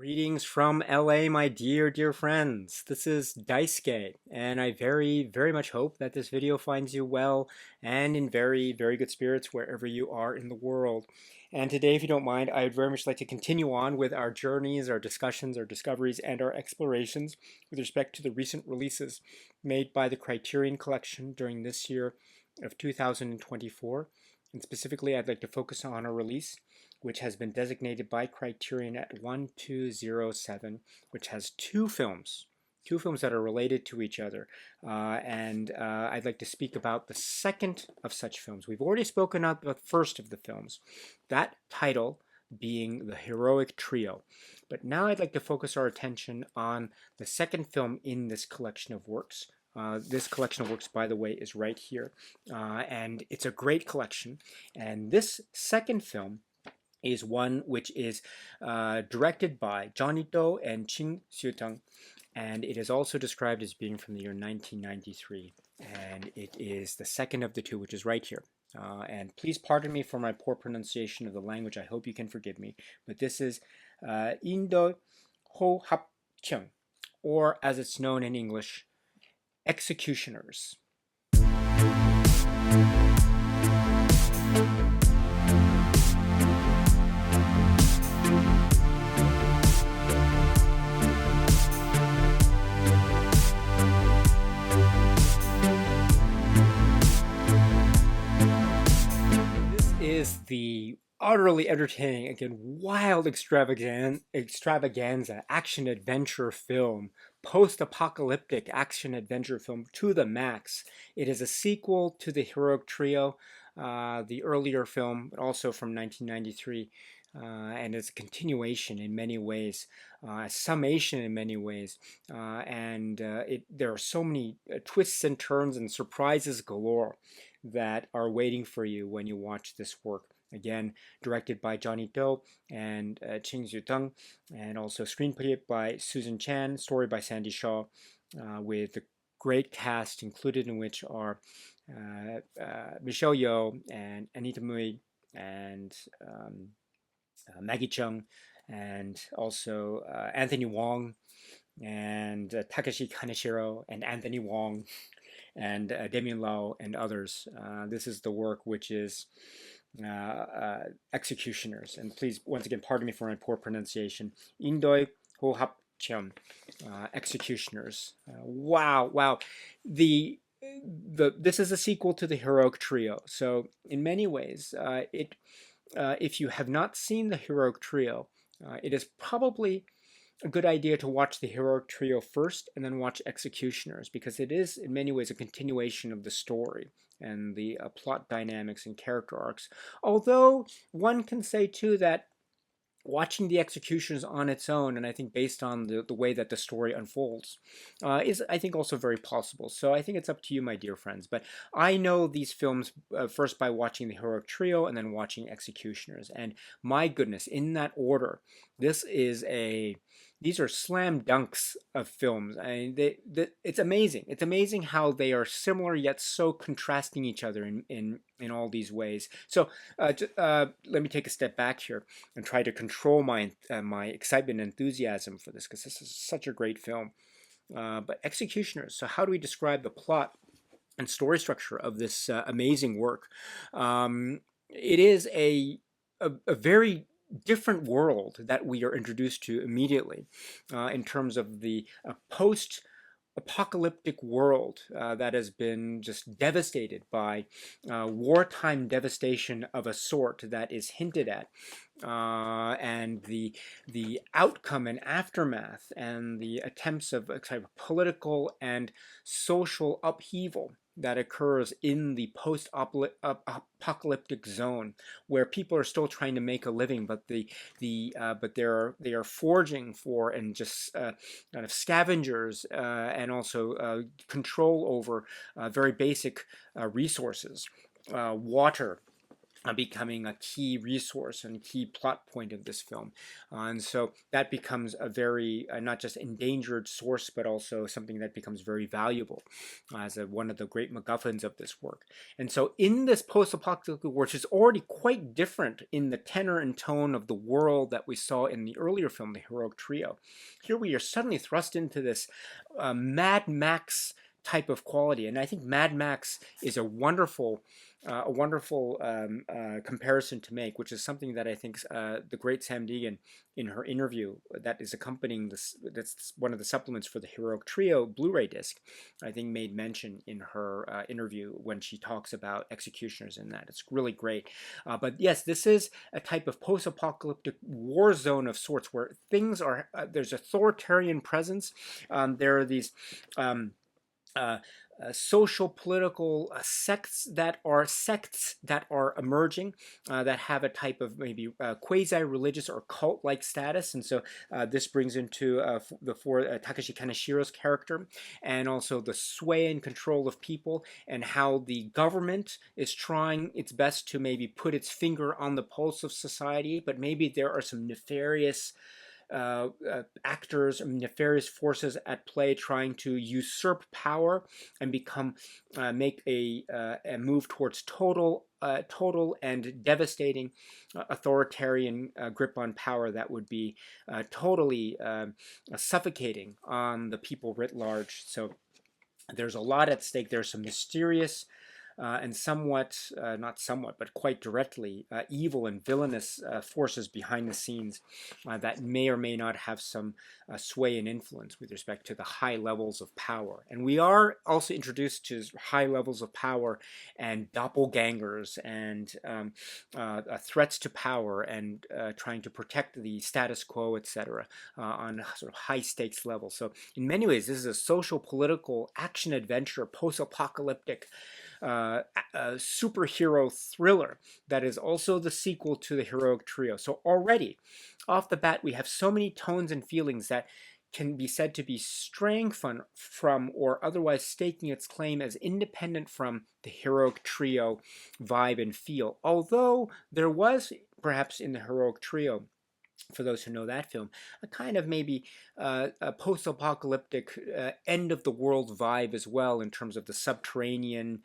Greetings from LA, my dear friends. This is Daisuke, and I very much hope that this video finds you well and in very good spirits wherever you are in the world. And today, if you don't mind, I would very much like to continue on with our journeys, our discussions, our discoveries, and our explorations with respect to the recent releases made by the Criterion Collection during this year of 2024. And specifically, I'd like to focus on a release which has been designated by Criterion at 1207, which has two films that are related to each other. I'd like to speak about the second of such films. We've already spoken about the first of the films, that title being The Heroic Trio. But now I'd like to focus our attention on the second film in this collection of works. This collection of works, by the way, is right here. And it's a great collection. And this second film is one which is directed by Johnnie and Ching Siu-tung, and it is also described as being from the year 1993, and it is the second of the two, which is right here. And please pardon me for my poor pronunciation of the language. I hope you can forgive me, but this is Indo Ho Hap Chung, or as it's known in English, Executioners. Is the utterly entertaining, again, wild extravaganza action-adventure film, post-apocalyptic action-adventure film to the max. It is a sequel to The Heroic Trio, the earlier film, but also from 1993. And it's a continuation in many ways, a summation in many ways, there are so many twists and turns and surprises galore that are waiting for you when you watch this work. Again, directed by Johnnie and Ching Siu-tung, and also screenplay by Susan Chan, story by Sandy Shaw, with the great cast included in which are Michelle Yeoh and Anita Mui and Maggie Cheung, and also Anthony Wong and Takashi Kaneshiro and Anthony Wong and Damien Lau and others. This is the work which is Executioners. And please, once again, pardon me for my poor pronunciation. Indoi Ho Hap Cheon, Executioners. Wow. This is a sequel to The Heroic Trio. So in many ways, if you have not seen The Heroic Trio, it is probably a good idea to watch The Heroic Trio first and then watch Executioners, because it is in many ways a continuation of the story and the plot dynamics and character arcs. Although one can say too that watching the Executioners on its own, and I think based on the way that the story unfolds, is, I think, also very possible. So I think it's up to you, my dear friends. But I know these films first by watching The Heroic Trio and then watching Executioners. And my goodness, in that order, these are slam dunks of films. I mean, it's amazing. It's amazing how they are similar yet so contrasting each other in all these ways. So let me take a step back here and try to control my excitement and enthusiasm for this, because this is such a great film. But Executioners. So how do we describe the plot and story structure of this amazing work? It is a very different world that we are introduced to immediately in terms of the post-apocalyptic world that has been just devastated by wartime devastation of a sort that is hinted at, and the outcome and aftermath and the attempts of kind of political and social upheaval that occurs in the post-apocalyptic zone, where people are still trying to make a living, but they are forging for and just kind of scavengers and also control over very basic resources, water, becoming a key resource and key plot point of this film. And so that becomes a very, not just endangered source, but also something that becomes very valuable as one of the great MacGuffins of this work. And so in this post-apocalyptic world, which is already quite different in the tenor and tone of the world that we saw in the earlier film, The Heroic Trio, here we are suddenly thrust into this Mad Max type of quality. And I think Mad Max is a wonderful comparison to make, which is something that I think the great Sam Deegan, in her interview that is accompanying this, that's one of the supplements for the Heroic Trio Blu-ray disc, I think made mention in her interview when she talks about executioners in that. It's really great. But yes, this is a type of post-apocalyptic war zone of sorts where things are, there's authoritarian presence. There are these uh, social political sects that are emerging, that have a type of maybe quasi-religious or cult-like status. And so this brings into Takashi Kanashiro's character, and also the sway and control of people, and how the government is trying its best to maybe put its finger on the pulse of society, but maybe there are some nefarious actors and nefarious forces at play trying to usurp power and make a move towards total and devastating authoritarian grip on power that would be totally suffocating on the people writ large. So there's a lot at stake. There's some mysterious and not somewhat, but quite directly, evil and villainous forces behind the scenes that may or may not have some sway and influence with respect to the high levels of power. And we are also introduced to high levels of power and doppelgangers and threats to power and trying to protect the status quo, etc., on a sort of high stakes level. So in many ways, this is a social political action adventure, post-apocalyptic superhero thriller that is also the sequel to the Heroic Trio. So already, off the bat, we have so many tones and feelings that can be said to be straying from or otherwise staking its claim as independent from the Heroic Trio vibe and feel. Although there was, perhaps in the Heroic Trio, for those who know that film, a kind of maybe a post-apocalyptic end of the world vibe as well, in terms of the subterranean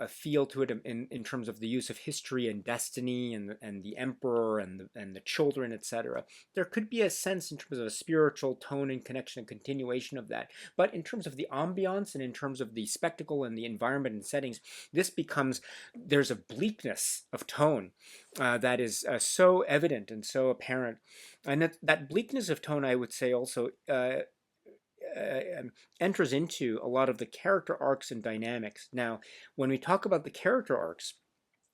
feel to it, in terms of the use of history and destiny and the emperor and the children, etc. There could be a sense in terms of a spiritual tone and connection and continuation of that. But in terms of the ambiance and in terms of the spectacle and the environment and settings, there's a bleakness of tone that is so evident and so apparent. And that bleakness of tone, I would say, also enters into a lot of the character arcs and dynamics. Now, when we talk about the character arcs,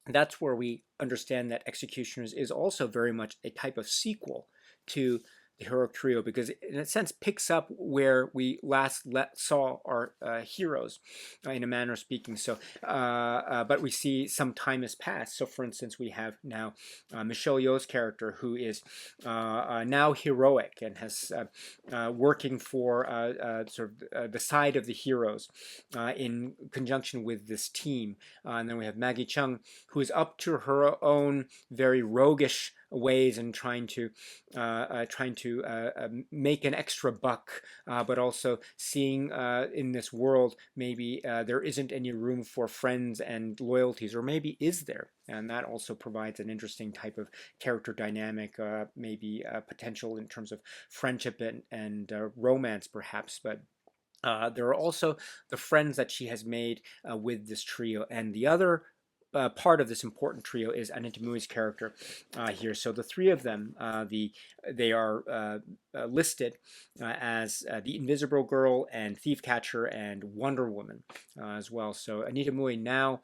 that's where we understand that Executioners is also very much a type of sequel to the Heroic Trio, because it, in a sense, picks up where we last saw our heroes, in a manner of speaking. So, but we see some time has passed. So, for instance, we have now Michelle Yeoh's character, who is now heroic and has working for the side of the heroes in conjunction with this team. And then we have Maggie Chung, who is up to her own very roguish ways and trying to make an extra buck, but also seeing in this world maybe there isn't any room for friends and loyalties, or maybe is there, and that also provides an interesting type of character dynamic, maybe potential in terms of friendship and romance perhaps. But there are also the friends that she has made with this trio, and the other part of this important trio is Anita Mui's character here. So the three of them, they are listed as the Invisible Girl and Thief Catcher and Wonder Woman as well. So Anita Mui now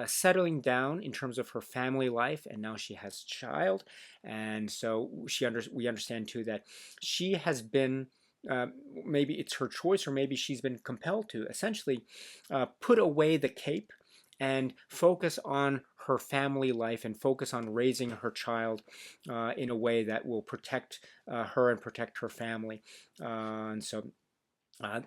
settling down in terms of her family life, and now she has a child, and so we understand too that she has been. Maybe it's her choice, or maybe she's been compelled to essentially put away the cape and focus on her family life and focus on raising her child in a way that will protect her and protect her family. And so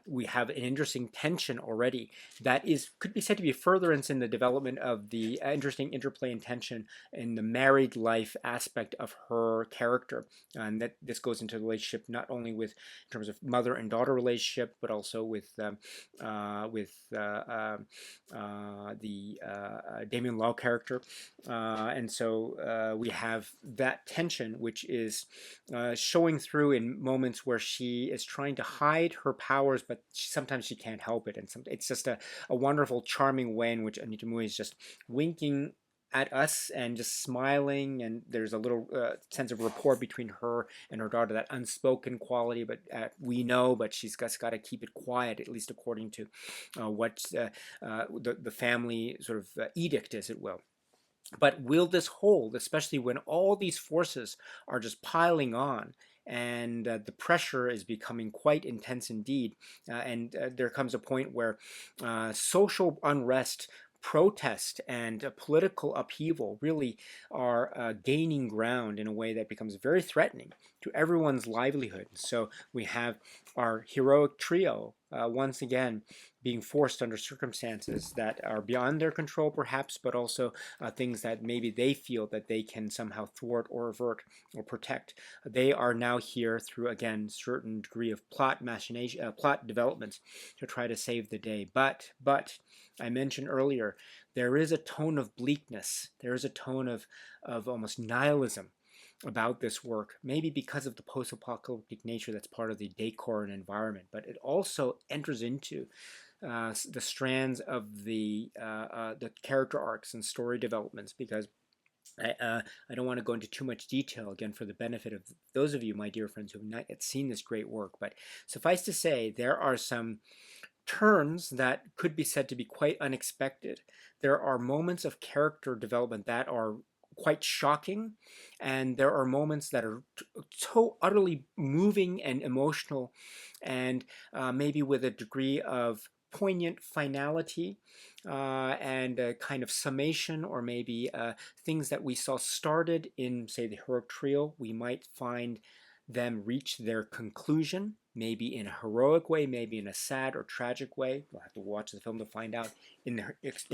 We have an interesting tension already that could be said to be a furtherance in the development of the interesting interplay and tension in the married life aspect of her character, and that this goes into the relationship not only with in terms of mother and daughter relationship, but also with the Damien Law character, and so we have that tension, which is showing through in moments where she is trying to hide her powers, but sometimes she can't help it. And it's just a wonderful, charming way in which Anita Mui is just winking at us and just smiling, and there's a little sense of rapport between her and her daughter, that unspoken quality, but we know, but she's just got to keep it quiet, at least according to what the family sort of edict, as it will. But will this hold, especially when all these forces are just piling on and the pressure is becoming quite intense indeed? And there comes a point where social unrest, protest, and political upheaval really are gaining ground in a way that becomes very threatening to everyone's livelihood. So we have our heroic trio once again being forced under circumstances that are beyond their control, perhaps, but also things that maybe they feel that they can somehow thwart or avert or protect. They are now here through, again, certain degree of plot machination, plot developments to try to save the day. But I mentioned earlier, there is a tone of bleakness. There is a tone of almost nihilism about this work, maybe because of the post-apocalyptic nature that's part of the decor and environment, but it also enters into the strands of the character arcs and story developments, because I don't want to go into too much detail, again, for the benefit of those of you, my dear friends, who have not yet seen this great work. But suffice to say, there are some turns that could be said to be quite unexpected. There are moments of character development that are quite shocking, and there are moments that are so utterly moving and emotional, and maybe with a degree of poignant finality and a kind of summation, or maybe things that we saw started in, say, the heroic trio, we might find them reach their conclusion, maybe in a heroic way, maybe in a sad or tragic way. We'll have to watch the film to find out in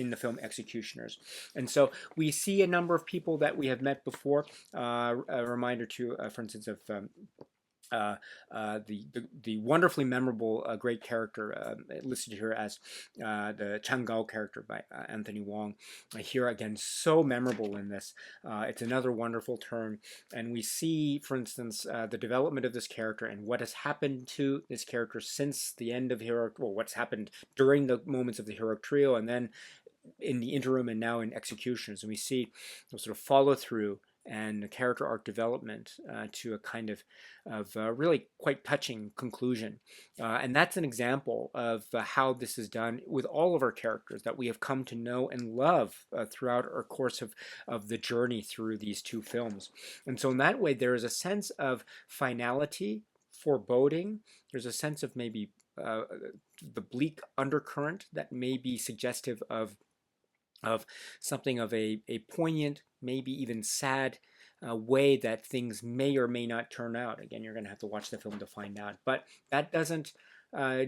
the film Executioners. And so we see a number of people that we have met before. A reminder to, for instance, of the wonderfully memorable great character listed here as the Chang character by Anthony Wong. Here again, so memorable in this. It's another wonderful turn, and we see, for instance, the development of this character and what has happened to this character since the end of Heroic. Well, what's happened during the moments of the Heroic Trio, and then in the interim, and now in Executions, and we see the sort of follow through and the character arc development to a kind of really quite touching conclusion. And that's an example of how this is done with all of our characters that we have come to know and love throughout our course of the journey through these two films. And so in that way, there is a sense of finality, foreboding. There's a sense of maybe the bleak undercurrent that may be suggestive of something of a poignant, maybe even sad way that things may or may not turn out. Again, you're going to have to watch the film to find out. But that doesn't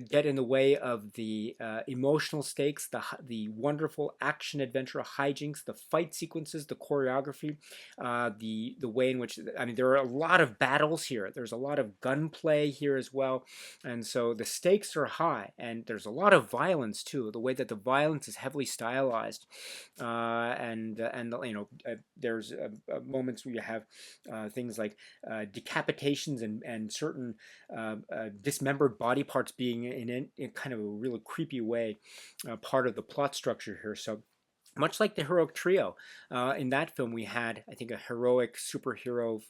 get in the way of the emotional stakes, the wonderful action adventure hijinks, the fight sequences, the choreography, the way in which, I mean, there are a lot of battles here. There's a lot of gunplay here as well, and so the stakes are high, and there's a lot of violence too. The way that the violence is heavily stylized, and you know, there's moments where you have things like decapitations and certain dismembered body parts being in kind of a really creepy way part of the plot structure here. So much like the heroic trio, in that film we had, I think, a heroic superhero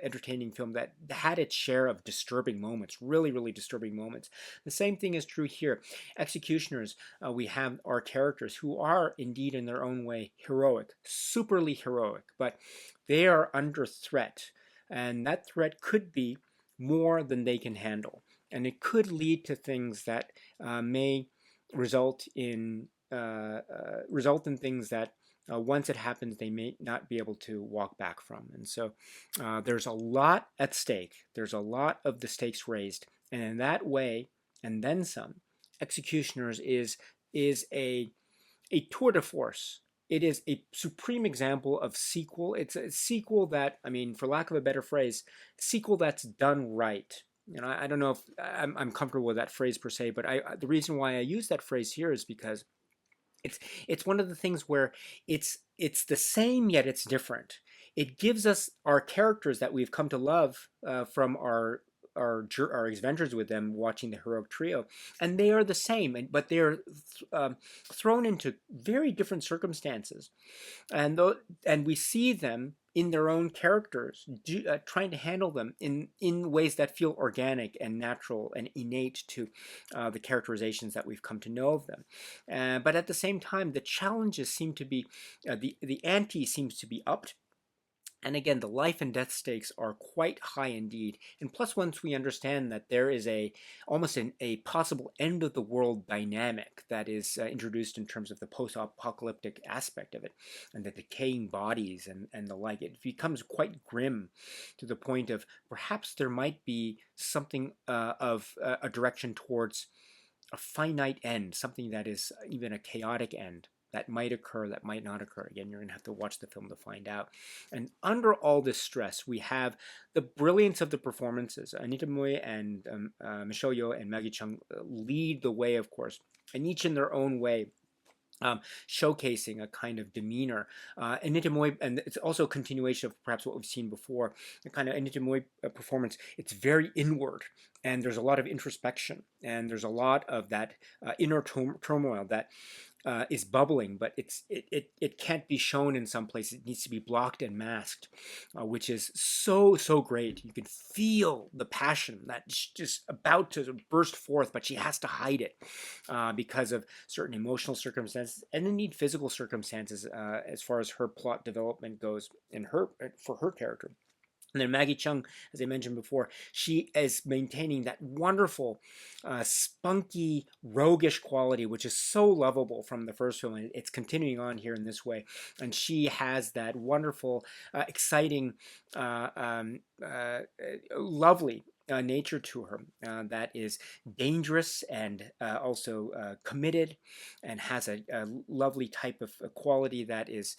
entertaining film that had its share of disturbing moments, really, really disturbing moments. The same thing is true here. Executioners, we have our characters who are indeed in their own way heroic, superly heroic, but they are under threat, and that threat could be more than they can handle, and it could lead to things that may result in things that once it happens, they may not be able to walk back from. And so there's a lot at stake. There's a lot of the stakes raised. And in that way, and then some. Executioners is a tour de force. It is a supreme example of sequel. It's a sequel that, I mean, for lack of a better phrase, sequel that's done right. You know, I don't know if I'm comfortable with that phrase per se, but the reason why I use that phrase here is because it's it's one of the things where it's the same yet it's different. It gives us our characters that we've come to love from our adventures with them, watching the heroic trio, and they are the same, but they're thrown into very different circumstances, and and we see them in their own characters, trying to handle them in ways that feel organic and natural and innate to the characterizations that we've come to know of them. But at the same time, the challenges seem to be the ante seems to be upped, and again, the life and death stakes are quite high indeed. And plus, once we understand that there is almost a possible end of the world dynamic that is introduced in terms of the post-apocalyptic aspect of it, and the decaying bodies and the like, it becomes quite grim to the point of perhaps there might be something of a direction towards a finite end, something that is even a chaotic end that might occur, that might not occur. Again, you're going to have to watch the film to find out. And under all this stress, we have the brilliance of the performances. Anita Mui and Michelle Yeoh and Maggie Cheung lead the way, of course, and each in their own way. Showcasing a kind of demeanor. Anita Mui, and it's also a continuation of perhaps what we've seen before, the kind of Anita Mui performance. It's very inward, and there's a lot of introspection, and there's a lot of that inner turmoil that is bubbling, but it can't be shown in some places. It needs to be blocked and masked, which is so great. You can feel the passion that's just about to burst forth, but she has to hide it because of certain emotional circumstances and indeed physical circumstances as far as her plot development goes in her for her character. And then Maggie Cheung, as I mentioned before, she is maintaining that wonderful, spunky, roguish quality, which is so lovable from the first film. And it's continuing on here in this way. And she has that wonderful, exciting, lovely nature to her that is dangerous and also committed, and has a lovely type of quality that is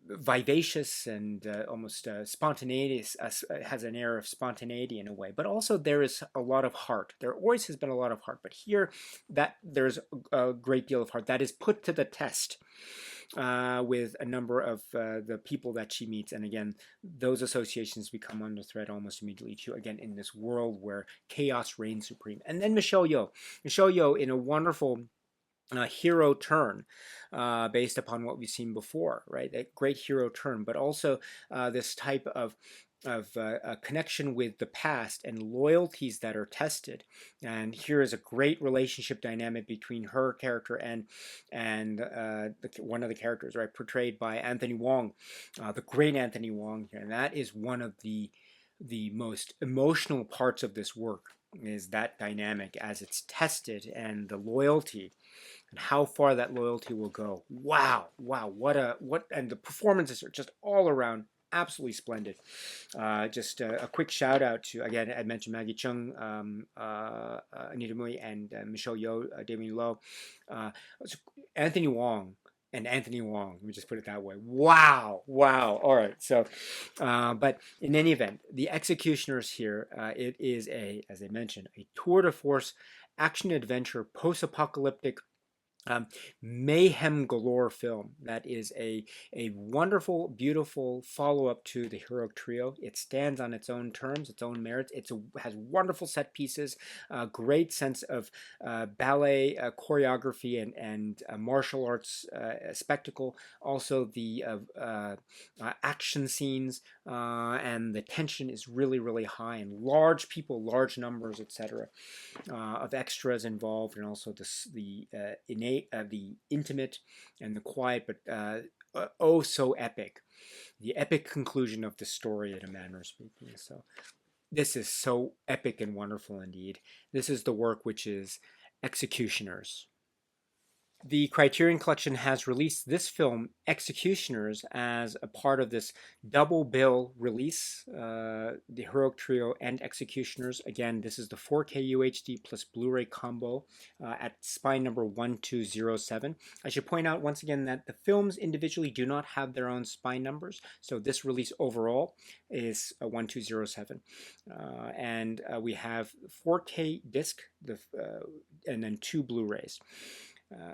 vivacious and almost spontaneous, has an air of spontaneity in a way, but also there is a lot of heart. There always has been a lot of heart, but here that there's a great deal of heart that is put to the test with a number of the people that she meets. And again, those associations become under threat almost immediately too, again, in this world where chaos reigns supreme. And then Michelle Yeoh in a wonderful hero turn based upon what we've seen before, right? A great hero turn, but also this type of a connection with the past and loyalties that are tested. And here is a great relationship dynamic between her character and one of the characters, right, portrayed by Anthony Wong, the great Anthony Wong here. And that is one of the most emotional parts of this work, is that dynamic as it's tested, and the loyalty and how far that loyalty will go. Wow, and the performances are just all around absolutely splendid. Just a quick shout out to, again, I mentioned Maggie Cheung, Anita Mui, and Michelle Yeoh, Damien Lowe, Anthony Wong. And Anthony Wong, let me just put it that way. Wow. All right. So, but in any event, the Executioners here, it is as I mentioned, a tour de force, action adventure, post-apocalyptic mayhem galore film that is a wonderful, beautiful follow-up to the heroic trio. It stands on its own terms, its own merits. Has wonderful set pieces, great sense of ballet choreography and martial arts spectacle. Also the action scenes and the tension is really high, and large people, large numbers, etc. Of extras involved, and also the intimate and the quiet, but oh so epic. The epic conclusion of the story, in a manner of speaking. So this is so epic and wonderful indeed. This is the work which is Executioners. The Criterion Collection has released this film, Executioners, as a part of this double bill release, the Heroic Trio and Executioners. Again, this is the 4K UHD plus Blu-ray combo at spine number 1207. I should point out once again that the films individually do not have their own spine numbers, so this release overall is 1207. And we have 4K disc, and then 2 Blu-rays.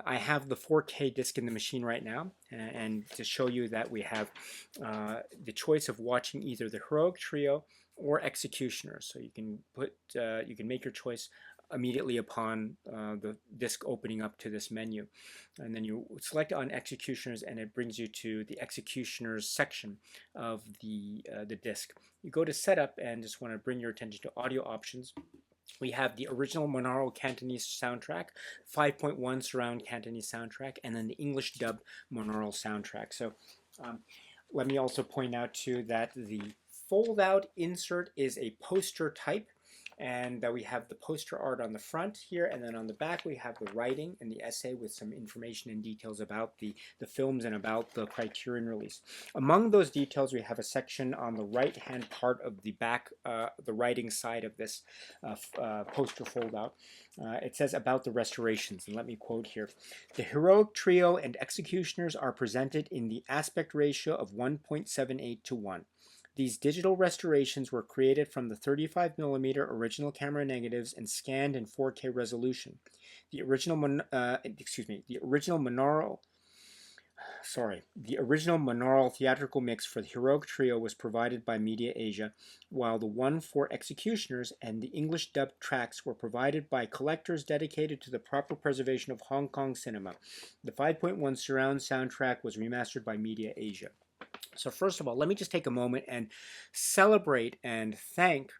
I have the 4K disc in the machine right now, and to show you that we have the choice of watching either the Heroic Trio or Executioners. So you can make your choice immediately upon the disc opening up to this menu, and then you select on Executioners, and it brings you to the Executioners section of the disc. You go to Setup and just want to bring your attention to Audio Options. We have the original monaural Cantonese soundtrack, 5.1 surround Cantonese soundtrack, and then the English dub monaural soundtrack. So let me also point out too that the fold-out insert is a poster type, and that we have the poster art on the front here, and then on the back we have the writing and the essay with some information and details about the films and about the Criterion release. Among those details, we have a section on the right-hand part of the back, the writing side of this poster fold-out. It says about the restorations, and let me quote here. The Heroic Trio and Executioners are presented in the aspect ratio of 1.78 to 1. These digital restorations were created from the 35mm original camera negatives and scanned in 4K resolution. The original monaural theatrical mix for the Heroic Trio was provided by Media Asia, while the one for Executioners and the English dubbed tracks were provided by collectors dedicated to the proper preservation of Hong Kong cinema. The 5.1 surround soundtrack was remastered by Media Asia. So first of all, let me just take a moment and celebrate and thank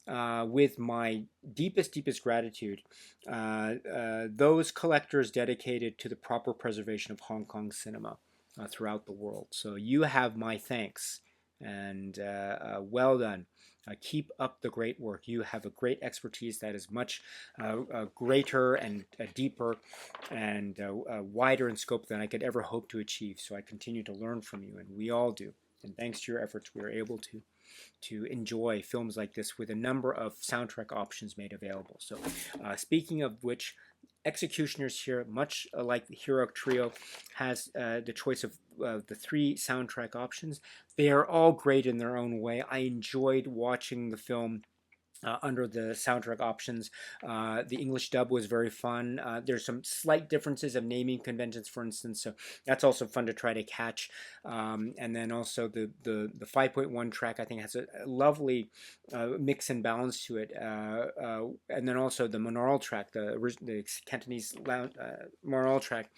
with my deepest gratitude those collectors dedicated to the proper preservation of Hong Kong cinema throughout the world. So you have my thanks, and well done. Keep up the great work. You have a great expertise that is much greater and deeper and wider in scope than I could ever hope to achieve. So I continue to learn from you, and we all do. And thanks to your efforts, we are able to enjoy films like this with a number of soundtrack options made available. So speaking of which, Executioners here, much like the Heroic Trio, has the choice of the 3 soundtrack options. They are all great in their own way. I enjoyed watching the film under the soundtrack options. The English dub was very fun. There's some slight differences of naming conventions, for instance, so that's also fun to try to catch. And then also the 5.1 track, I think, has a lovely mix and balance to it. And then also the monaural track, the Cantonese monaural track,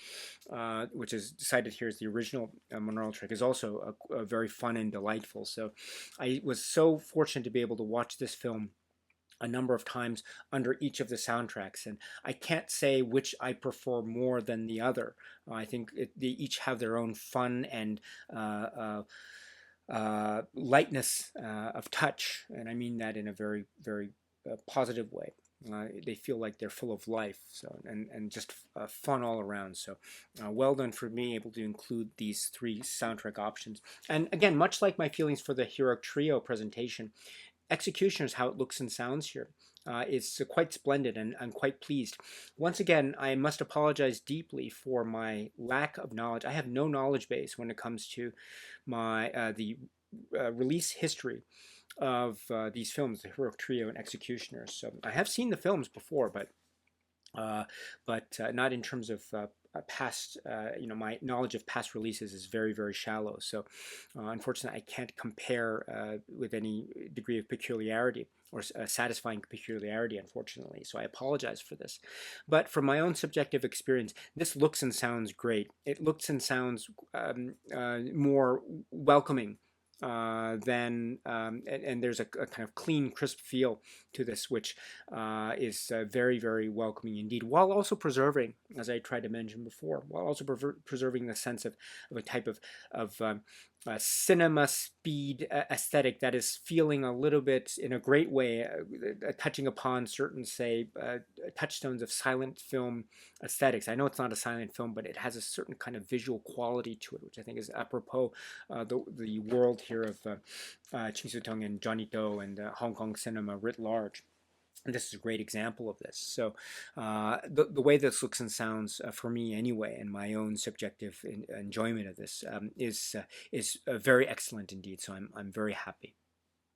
which is cited here as the original monaural track, is also very fun and delightful. So I was so fortunate to be able to watch this film a number of times under each of the soundtracks, and I can't say which I prefer more than the other. I think they each have their own fun and lightness of touch, and I mean that in a very positive way. They feel like they're full of life, so and just fun all around. So well done for being able to include these 3 soundtrack options. And again, much like my feelings for the Heroic Trio presentation, Executioners, how it looks and sounds here, is quite splendid, and I'm quite pleased. Once again, I must apologize deeply for my lack of knowledge. I have no knowledge base when it comes to my the release history of these films, the Heroic Trio and Executioners. So I have seen the films before, but not in terms of past, my knowledge of past releases is very shallow. So unfortunately, I can't compare with any degree of peculiarity or satisfying peculiarity, unfortunately. So I apologize for this. But from my own subjective experience, this looks and sounds great. It looks and sounds more welcoming and there's a kind of clean, crisp feel to this, which is very welcoming indeed, while also preserving, as I tried to mention before, while also preserving the sense of a type of cinema speed aesthetic that is feeling a little bit in a great way, touching upon certain, say, touchstones of silent film aesthetics. I know it's not a silent film, but it has a certain kind of visual quality to it, which I think is apropos the world here of Siu-tung and Johnnie and Hong Kong cinema writ large. And this is a great example of this. So the way this looks and sounds for me anyway, and my own subjective enjoyment of this is very excellent indeed. So I'm very happy.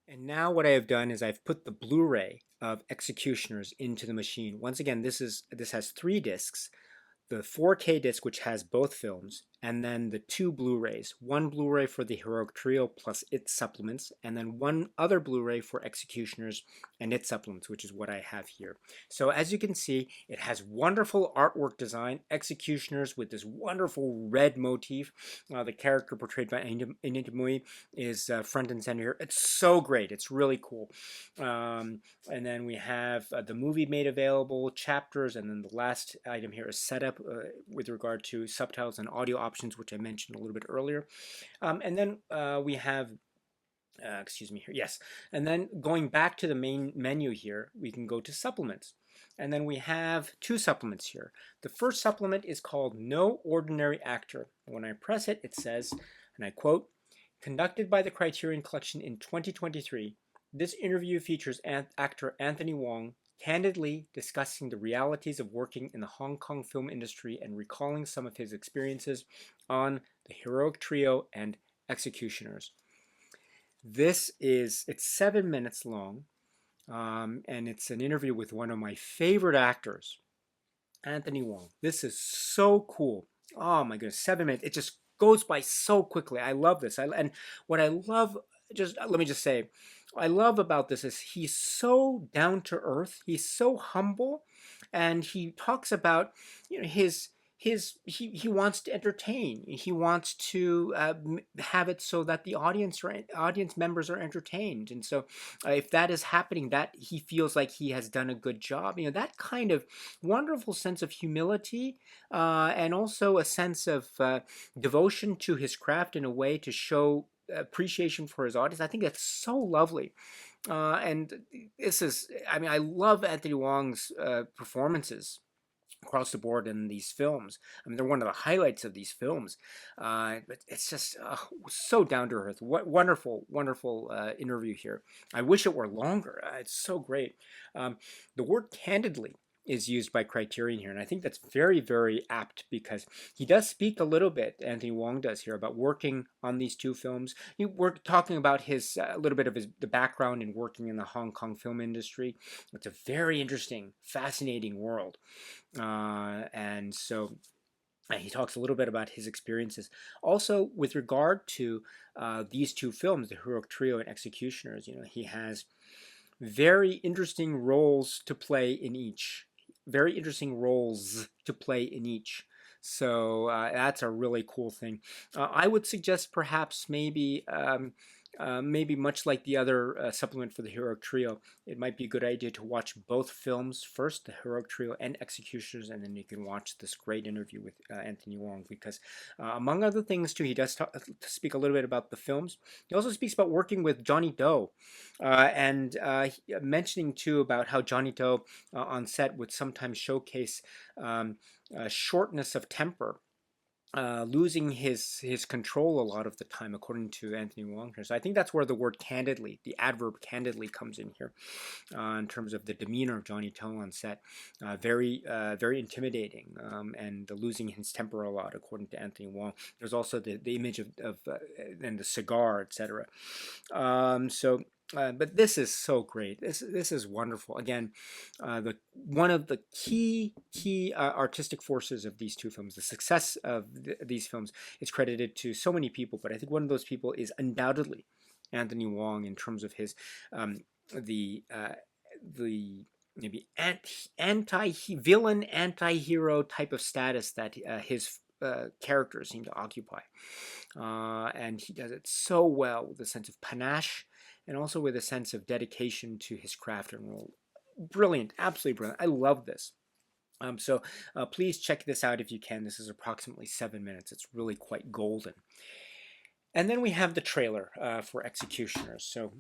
And now what I have done is I've put the Blu-ray of Executioners into the machine. Once again, this has 3 discs, the 4K disc, which has both films, and then the 2 Blu-rays. One Blu-ray for the Heroic Trio plus its supplements, and then one other Blu-ray for Executioners and its supplements, which is what I have here. So as you can see, it has wonderful artwork design, Executioners with this wonderful red motif. The character portrayed by Inidimui is front and center here. It's so great. It's really cool. And then we have the movie made available, chapters, and then the last item here is setup with regard to subtitles and audio options, which I mentioned a little bit earlier. And then we have excuse me here. Yes. And then going back to the main menu here, we can go to supplements. And then we have 2 supplements here. The first supplement is called No Ordinary Actor. When I press it, it says, and I quote, "Conducted by the Criterion Collection in 2023, this interview features actor Anthony Wong candidly discussing the realities of working in the Hong Kong film industry and recalling some of his experiences on the Heroic Trio and Executioners." It's 7 minutes long, and it's an interview with one of my favorite actors, Anthony Wong. This is so cool. Oh my goodness, 7 minutes. It just goes by so quickly. I love this. And what I love, just let me just say, I love about this is he's so down to earth. He's so humble, and he talks about, you know, he wants to entertain. He wants to have it so that the audience members are entertained. And so, if that is happening, that he feels like he has done a good job. You know, that kind of wonderful sense of humility, and also a sense of devotion to his craft in a way to show appreciation for his audience. I think that's so lovely. And this is, I mean, I love Anthony Wong's performances across the board in these films. I mean, they're one of the highlights of these films. But it's just so down to earth. What wonderful, wonderful interview here. I wish it were longer. It's so great. The word candidly is used by Criterion here, and I think that's very, very apt because he does speak a little bit, Anthony Wong does here, about working on these 2 films. We're talking about his a little bit of the background in working in the Hong Kong film industry. It's a very interesting, fascinating world. And so he talks a little bit about his experiences. Also, with regard to these 2 films, The Heroic Trio and Executioners, you know, he has very interesting roles to play in each. Very interesting roles to play in each. So that's a really cool thing. I would suggest perhaps maybe much like the other supplement for the Heroic Trio, it might be a good idea to watch both films first, the Heroic Trio and Executioners, and then you can watch this great interview with Anthony Wong, because among other things too, he does speak a little bit about the films. He also speaks about working with Johnnie and mentioning too about how Johnnie on set would sometimes showcase shortness of temper, losing his control a lot of the time, according to Anthony Wong here. So I think that's where the word candidly, the adverb candidly, comes in here, in terms of the demeanor of Johnnie on set. Very intimidating, and losing his temper a lot, according to Anthony Wong. There's also the image of and the cigar, etc. But this is so great. This is wonderful. Again, one of the key artistic forces of these 2 films, the success of these films, is credited to so many people. But I think one of those people is undoubtedly Anthony Wong, in terms of his the maybe anti-villain, anti-hero type of status that his characters seem to occupy, and he does it so well with a sense of panache, and also with a sense of dedication to his craft and role. Brilliant, absolutely brilliant. I love this. So please check this out if you can. This is approximately 7 minutes. It's really quite golden. And then we have the trailer for Executioners. So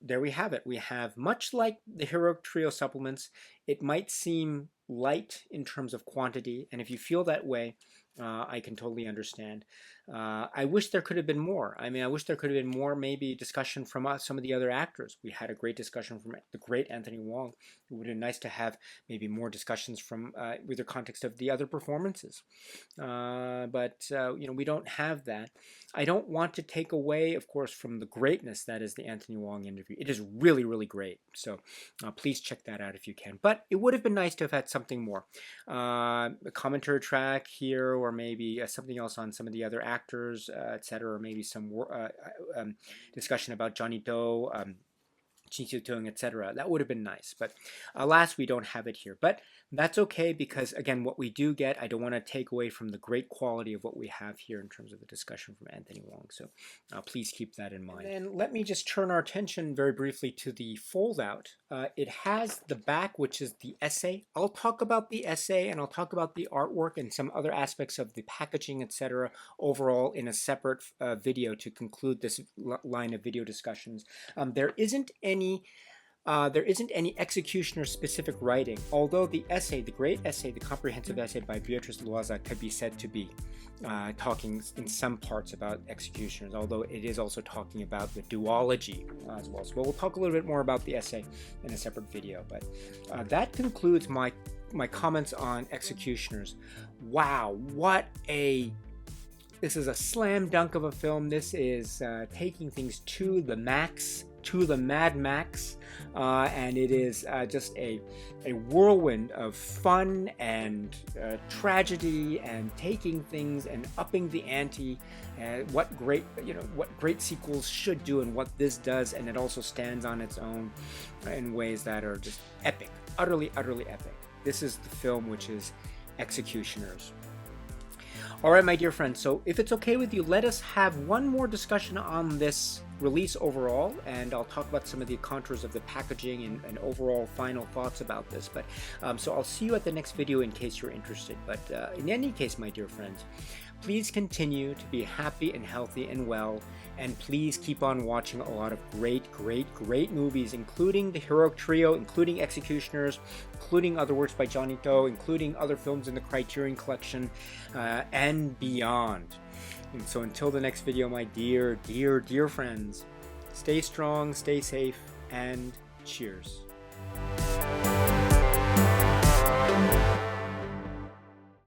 there we have it. We have, much like the Heroic Trio supplements, it might seem light in terms of quantity, and if you feel that way, I can totally understand. I wish there could have been more. I mean, I wish there could have been more, maybe discussion from some of the other actors. We had a great discussion from the great Anthony Wong. It would have been nice to have maybe more discussions from with the context of the other performances. But we don't have that. I don't want to take away, of course, from the greatness that is the Anthony Wong interview. It is really, really great. So please check that out if you can. But it would have been nice to have had something more. A commentary track here, or maybe something else on some of the other actors, etc., or maybe some discussion about Johnnie, Siu-tung, etc. That would have been nice, but alas, we don't have it here. But that's okay, because again, what we do get, I don't want to take away from the great quality of what we have here in terms of the discussion from Anthony Wong. So please keep that in mind. And let me just turn our attention very briefly to the fold-out. It has the back, which is the essay. I'll talk about the essay, and I'll talk about the artwork and some other aspects of the packaging, etc. overall in a separate video to conclude this line of video discussions. There isn't any executioner specific writing, although the essay, the great essay, the comprehensive essay by Beatrice Loiza could be said to be talking in some parts about executioners, although it is also talking about the duology as well. So we'll talk a little bit more about the essay in a separate video, but that concludes my comments on executioners. Wow, this is a slam dunk of a film. This is taking things to the max, to the Mad Max, and it is just a whirlwind of fun and tragedy, and taking things and upping the ante. What great sequels should do, and what this does, and it also stands on its own in ways that are just epic, utterly epic. This is the film which is Executioners. All right, my dear friends, so if it's okay with you, let us have one more discussion on this release overall, and I'll talk about some of the contours of the packaging and overall final thoughts about this. But so I'll see you at the next video in case you're interested. But in any case, my dear friends, please continue to be happy and healthy and well, and please keep on watching a lot of great movies, including the Heroic Trio, including Executioners, including other works by Johnnie, including other films in the Criterion Collection, and beyond. And so until the next video, my dear friends, stay strong, stay safe, and cheers.